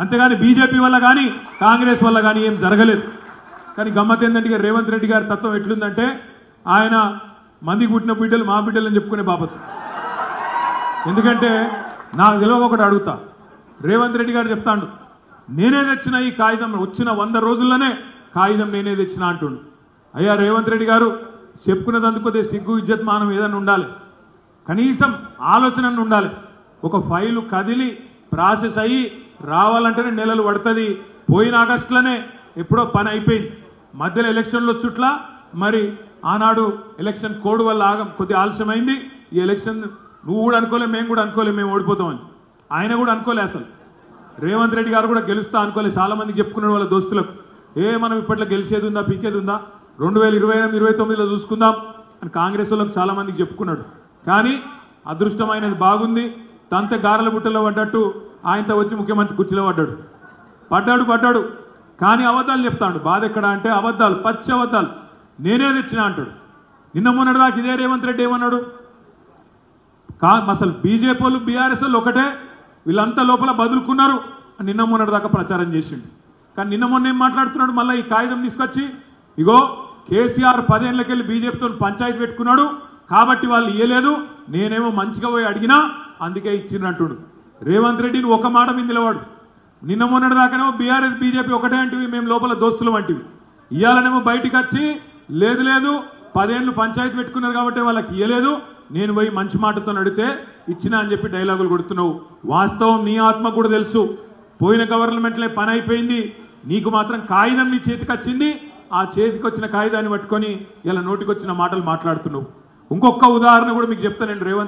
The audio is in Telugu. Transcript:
అంతేగాని బీజేపీ వల్ల కానీ కాంగ్రెస్ వల్ల కానీ ఏం జరగలేదు. కానీ గమ్మత్ ఏంటంటే రేవంత్ రెడ్డి గారి తత్వం ఎట్లుందంటే ఆయన మందికి పుట్టిన బిడ్డలు మా బిడ్డలు అని చెప్పుకునే బాపతు. ఎందుకంటే నాకు తెలియక ఒకటి అడుగుతా, రేవంత్ రెడ్డి గారు చెప్తాడు నేనే తెచ్చిన ఈ కాగితం, వచ్చిన 100 రోజుల్లోనే కాగితం నేనే తెచ్చిన అంటుండు. అయ్యా రేవంత్ రెడ్డి గారు చెప్పుకునేందుకు సిగ్గు ఇజ్జత్ మానం ఏదైనా ఉండాలి, కనీసం ఆలోచన ఉండాలి. ఒక ఫైలు కదిలి ప్రాసెస్ అయ్యి రావాలంటేనే నెలలు పడుతుంది. పోయిన ఆగస్టులోనే ఎప్పుడో పని అయిపోయింది. మధ్యలో ఎలక్షన్లు చుట్ల మరి ఆనాడు ఎలక్షన్ కోడ్ వల్ల కొద్దిగా ఆలస్యమైంది. ఈ ఎలక్షన్ నువ్వు కూడా అనుకోలే, మేము కూడా అనుకోలే మేము ఓడిపోతామని. ఆయన కూడా అనుకోలే, అసలు రేవంత్ రెడ్డి గారు కూడా గెలుస్తా అనుకోలే. చాలా మందికి చెప్పుకున్నాడు వాళ్ళ దోస్తులకు, మనం ఇప్పట్లో గెలిచేది ఉందా పీకేది ఉందా, 2028-29లో చూసుకుందాం అని కాంగ్రెస్ వాళ్ళకి చాలా మందికి చెప్పుకున్నాడు. కానీ అదృష్టమైనది బాగుంది, తంత గారెల బుట్టలో పడ్డట్టు ఆయనతో వచ్చి ముఖ్యమంత్రి కుర్చీలో పడ్డాడు. కానీ అబద్ధాలు చెప్తాడు. బాధ ఎక్కడ అంటే అబద్ధాలు, పచ్చి అబద్ధాలు. నేనే తెచ్చినా అంటాడు. నిన్న మొన్నటి దాకా ఇదే రేవంత్ రెడ్డి ఏమన్నాడు, అసలు బీజేపీ వాళ్ళు బీఆర్ఎస్ వాళ్ళు ఒకటే, వీళ్ళంతా లోపల బదులుకున్నారు అని నిన్న మొన్నటి దాకా ప్రచారం చేసిండు. కానీ నిన్న మొన్న ఏం మాట్లాడుతున్నాడు, మళ్ళీ ఈ కాగితం తీసుకొచ్చి ఇగో కేసీఆర్ 10 ఏళ్ళకెళ్ళి బీజేపీతో పంచాయతీ పెట్టుకున్నాడు కాబట్టి వాళ్ళు ఇయ్యలేదు, నేనేమో మంచిగా పోయి అడిగినా అందుకే ఇచ్చిండ్రంటుడు. రేవంత్ రెడ్డిని ఒక మాట మీద నిలవాడు. నిన్న మొన్నటి దాకానేమో బీఆర్ఎస్ బీజేపీ ఒకటే అంటివి, మేము లోపల దోస్తులు వంటివి. ఇయ్యాలనేమో బయటికి వచ్చి లేదు 10 ఏళ్ళు పంచాయతీ పెట్టుకున్నారు కాబట్టి వాళ్ళకి ఇయ్యలేదు, నేను పోయి మంచి మాటతో నడితే ఇచ్చినా అని చెప్పి డైలాగులు కొడుతున్నావు. వాస్తవం నీ ఆత్మ కూడా తెలుసు, పోయిన గవర్నమెంట్లో పని అయిపోయింది, నీకు మాత్రం కాగితం నీ చేతికి వచ్చింది. ఆ చేతికి వచ్చిన కాగితాన్ని పట్టుకొని ఇలా నోటికి వచ్చిన మాటలు మాట్లాడుతున్నావు. ఇంకొక ఉదాహరణ కూడా మీకు చెప్తాను నేను రేవంత్